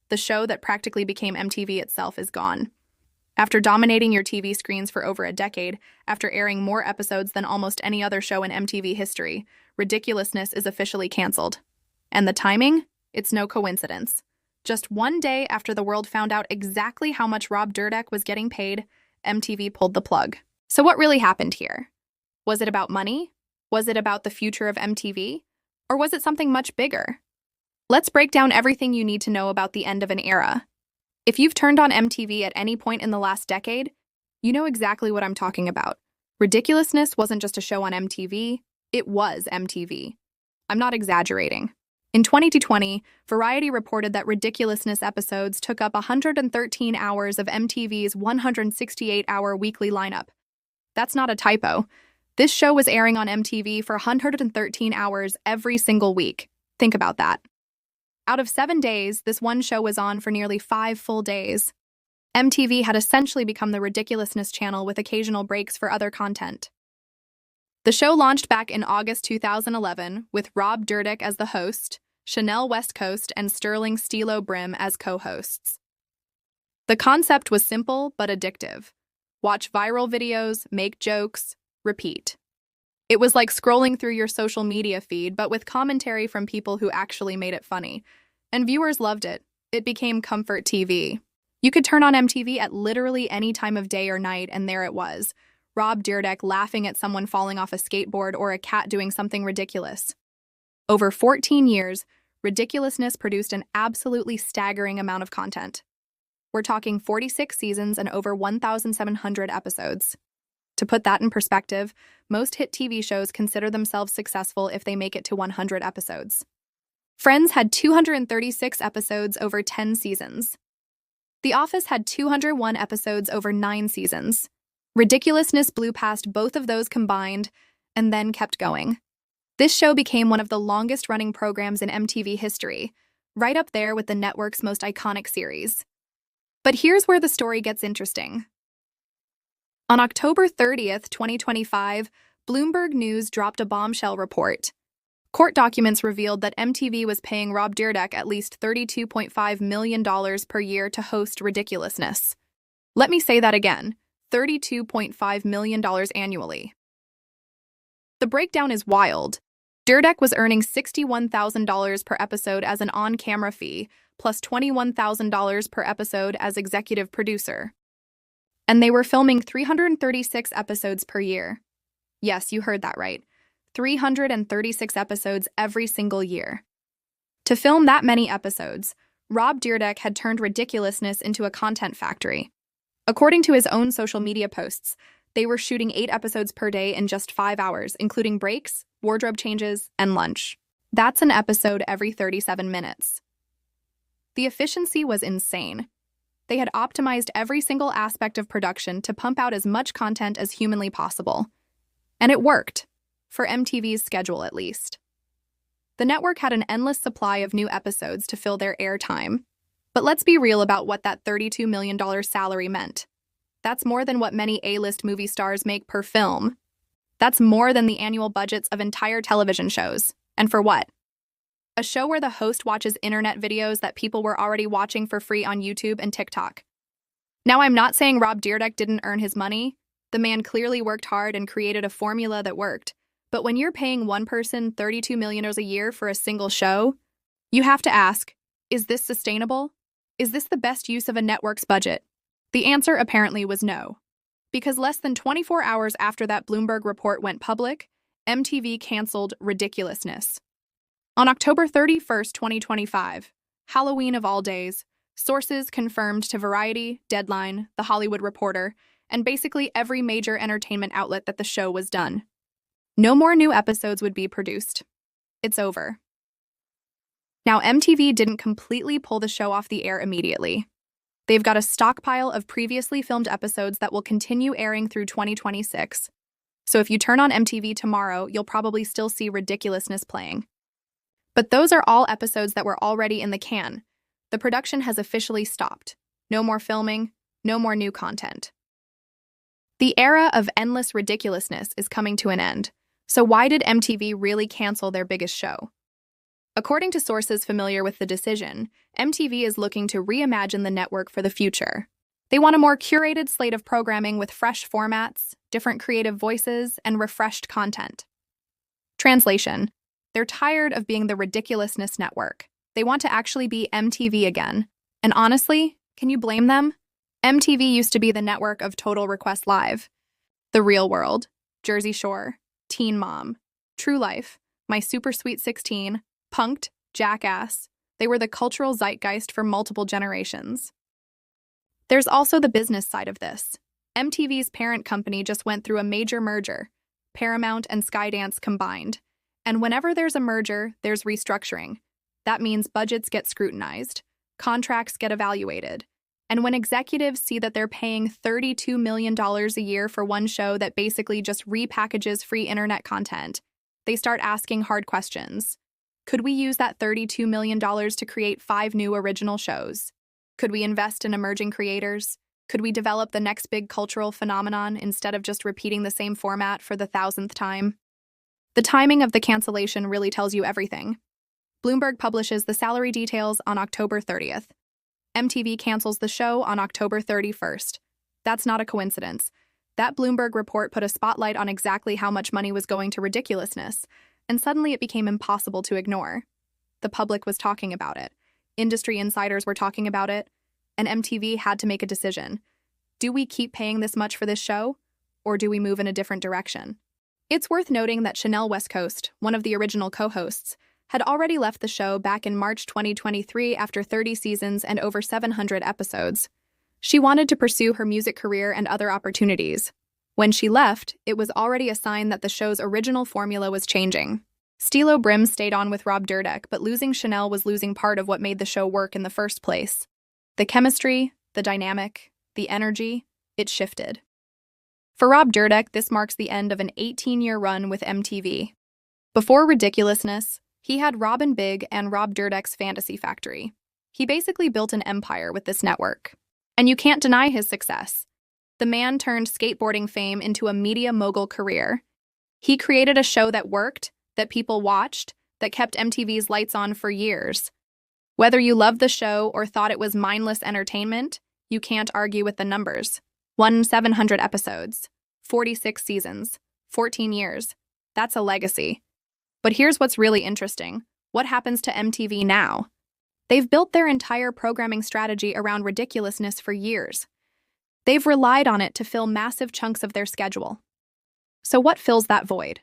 the show that practically became MTV itself, is gone. After dominating your TV screens for over a decade, after airing more episodes than almost any other show in MTV history, Ridiculousness is officially canceled. And the timing? It's no coincidence. Just one day after the world found out exactly how much Rob Dyrdek was getting paid, MTV pulled the plug. So what really happened here? Was it about money? Was it about the future of MTV? Or was it something much bigger? Let's break down everything you need to know about the end of an era. If you've turned on MTV at any point in the last decade, you know exactly what I'm talking about. Ridiculousness wasn't just a show on MTV, it was MTV. I'm not exaggerating. In 2020, Variety reported that Ridiculousness episodes took up 113 hours of MTV's 168-hour weekly lineup. That's not a typo. This show was airing on MTV for 113 hours every single week. Think about that. Out of 7 days, this one show was on for nearly 5 full days. MTV had essentially become the Ridiculousness channel with occasional breaks for other content. The show launched back in August 2011 with Rob Dyrdek as the host, Chanel West Coast and Sterling Stilo Brim as co-hosts. The concept was simple but addictive. Watch viral videos, make jokes, repeat. It was like scrolling through your social media feed, but with commentary from people who actually made it funny. And viewers loved it. It became comfort TV. You could turn on MTV at literally any time of day or night, and there it was. Rob Dyrdek laughing at someone falling off a skateboard or a cat doing something ridiculous. Over 14 years, Ridiculousness produced an absolutely staggering amount of content. We're talking 46 seasons and over 1,700 episodes. To put that in perspective, most hit TV shows consider themselves successful if they make it to 100 episodes. Friends had 236 episodes over 10 seasons. The Office had 201 episodes over 9 seasons. Ridiculousness blew past both of those combined and then kept going. This show became one of the longest-running programs in MTV history, right up there with the network's most iconic series. But here's where the story gets interesting. On October 30th, 2025, Bloomberg News dropped a bombshell report. Court documents revealed that MTV was paying Rob Dyrdek at least $32.5 million per year to host Ridiculousness. Let me say that again, $32.5 million annually. The breakdown is wild. Dyrdek was earning $61,000 per episode as an on-camera fee, plus $21,000 per episode as executive producer. And they were filming 336 episodes per year. Yes, you heard that right. 336 episodes every single year. To film that many episodes, Rob Dyrdek had turned Ridiculousness into a content factory. According to his own social media posts, they were shooting 8 episodes per day in just 5 hours, including breaks, wardrobe changes, and lunch. That's an episode every 37 minutes. The efficiency was insane. They had optimized every single aspect of production to pump out as much content as humanly possible. And it worked, for MTV's schedule at least. The network had an endless supply of new episodes to fill their airtime. But let's be real about what that $32 million salary meant. That's more than what many A-list movie stars make per film. That's more than the annual budgets of entire television shows. And for what? A show where the host watches internet videos that people were already watching for free on YouTube and TikTok. Now, I'm not saying Rob Dyrdek didn't earn his money. The man clearly worked hard and created a formula that worked. But when you're paying one person $32 million a year for a single show, you have to ask, is this sustainable? Is this the best use of a network's budget? The answer apparently was no. Because less than 24 hours after that Bloomberg report went public, MTV canceled Ridiculousness. On October 31st, 2025, Halloween of all days, sources confirmed to Variety, Deadline, The Hollywood Reporter, and basically every major entertainment outlet that the show was done. No more new episodes would be produced. It's over. Now, MTV didn't completely pull the show off the air immediately. They've got a stockpile of previously filmed episodes that will continue airing through 2026. So if you turn on MTV tomorrow, you'll probably still see Ridiculousness playing. But those are all episodes that were already in the can. The production has officially stopped. No more filming, no more new content. The era of endless ridiculousness is coming to an end. So why did MTV really cancel their biggest show? According to sources familiar with the decision, MTV is looking to reimagine the network for the future. They want a more curated slate of programming with fresh formats, different creative voices, and refreshed content. Translation: they're tired of being the Ridiculousness network. They want to actually be MTV again. And honestly, can you blame them? MTV used to be the network of Total Request Live, The Real World, Jersey Shore, Teen Mom, True Life, My Super Sweet 16, Punk'd, Jackass. They were the cultural zeitgeist for multiple generations. There's also the business side of this. MTV's parent company just went through a major merger, Paramount and Skydance combined. And whenever there's a merger, there's restructuring. That means budgets get scrutinized, contracts get evaluated. And when executives see that they're paying $32 million a year for one show that basically just repackages free internet content, they start asking hard questions. Could we use that $32 million to create 5 new original shows? Could we invest in emerging creators? Could we develop the next big cultural phenomenon instead of just repeating the same format for the 1,000th time? The timing of the cancellation really tells you everything. Bloomberg publishes the salary details on October 30th. MTV cancels the show on October 31st. That's not a coincidence. That Bloomberg report put a spotlight on exactly how much money was going to Ridiculousness, and suddenly it became impossible to ignore. The public was talking about it. Industry insiders were talking about it, and MTV had to make a decision. Do we keep paying this much for this show, or do we move in a different direction? It's worth noting that Chanel West Coast, one of the original co-hosts, had already left the show back in March 2023 after 30 seasons and over 700 episodes. She wanted to pursue her music career and other opportunities. When she left, it was already a sign that the show's original formula was changing. Stilo Brim stayed on with Rob Dyrdek, but losing Chanel was losing part of what made the show work in the first place. The chemistry, the dynamic, the energy, it shifted. For Rob Dyrdek, this marks the end of an 18-year run with MTV. Before Ridiculousness, he had Robin Big and Rob Dyrdek's Fantasy Factory. He basically built an empire with this network. And you can't deny his success. The man turned skateboarding fame into a media mogul career. He created a show that worked, that people watched, that kept MTV's lights on for years. Whether you loved the show or thought it was mindless entertainment, you can't argue with the numbers. 700 episodes, 46 seasons, 14 years. That's a legacy. But here's what's really interesting. What happens to MTV now? They've built their entire programming strategy around Ridiculousness for years. They've relied on it to fill massive chunks of their schedule. So what fills that void?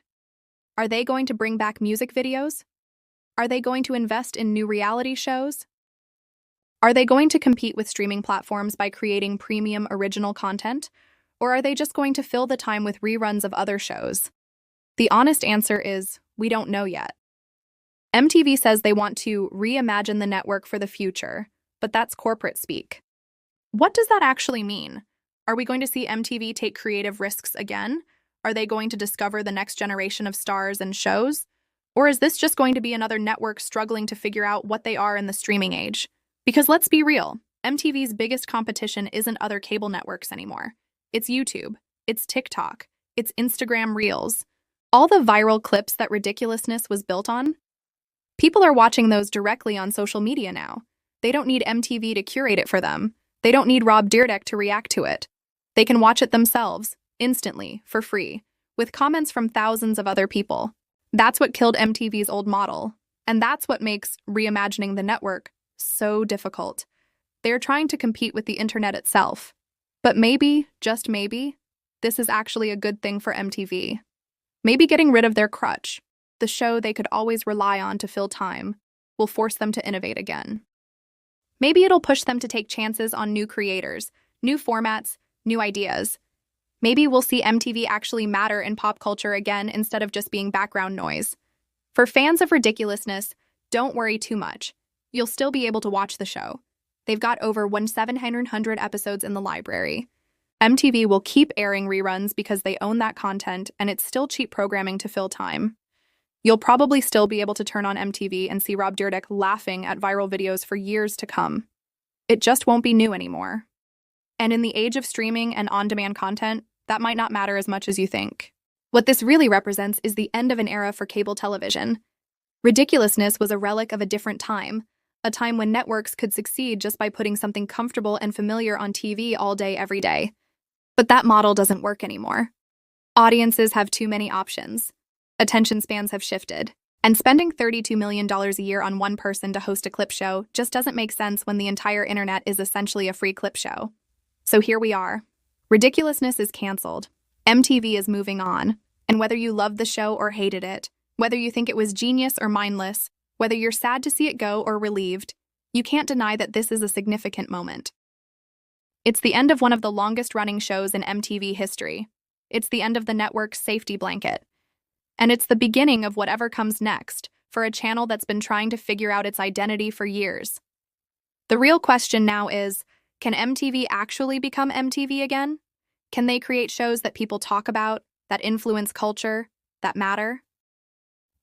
Are they going to bring back music videos? Are they going to invest in new reality shows? Are they going to compete with streaming platforms by creating premium original content? Or are they just going to fill the time with reruns of other shows? The honest answer is, we don't know yet. MTV says they want to reimagine the network for the future, but that's corporate speak. What does that actually mean? Are we going to see MTV take creative risks again? Are they going to discover the next generation of stars and shows? Or is this just going to be another network struggling to figure out what they are in the streaming age? Because let's be real, MTV's biggest competition isn't other cable networks anymore. It's YouTube, it's TikTok, it's Instagram Reels. All the viral clips that Ridiculousness was built on? People are watching those directly on social media now. They don't need MTV to curate it for them. They don't need Rob Dyrdek to react to it. They can watch it themselves, instantly, for free, with comments from thousands of other people. That's what killed MTV's old model, and that's what makes reimagining the network so difficult. They're trying to compete with the internet itself. But maybe, just maybe, this is actually a good thing for MTV. Maybe getting rid of their crutch, the show they could always rely on to fill time, will force them to innovate again. Maybe it'll push them to take chances on new creators, new formats, new ideas. Maybe we'll see MTV actually matter in pop culture again instead of just being background noise. For fans of Ridiculousness, don't worry too much. You'll still be able to watch the show. They've got over 700 episodes in the library. MTV will keep airing reruns because they own that content, and it's still cheap programming to fill time. You'll probably still be able to turn on MTV and see Rob Dyrdek laughing at viral videos for years to come. It just won't be new anymore. And in the age of streaming and on-demand content, that might not matter as much as you think. What this really represents is the end of an era for cable television. Ridiculousness was a relic of a different time, a time when networks could succeed just by putting something comfortable and familiar on TV all day, every day. But that model doesn't work anymore. Audiences have too many options. Attention spans have shifted. And spending $32 million a year on one person to host a clip show just doesn't make sense when the entire internet is essentially a free clip show. So here we are. Ridiculousness is canceled. MTV is moving on. And whether you loved the show or hated it, whether you think it was genius or mindless, whether you're sad to see it go or relieved, you can't deny that this is a significant moment. It's the end of one of the longest-running shows in MTV history. It's the end of the network's safety blanket. And it's the beginning of whatever comes next for a channel that's been trying to figure out its identity for years. The real question now is, can MTV actually become MTV again? Can they create shows that people talk about, that influence culture, that matter?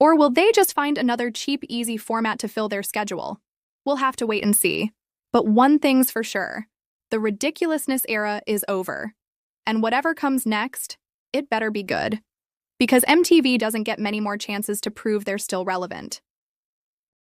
Or will they just find another cheap, easy format to fill their schedule? We'll have to wait and see. But one thing's for sure, the ridiculousness era is over. And whatever comes next, it better be good. Because MTV doesn't get many more chances to prove they're still relevant.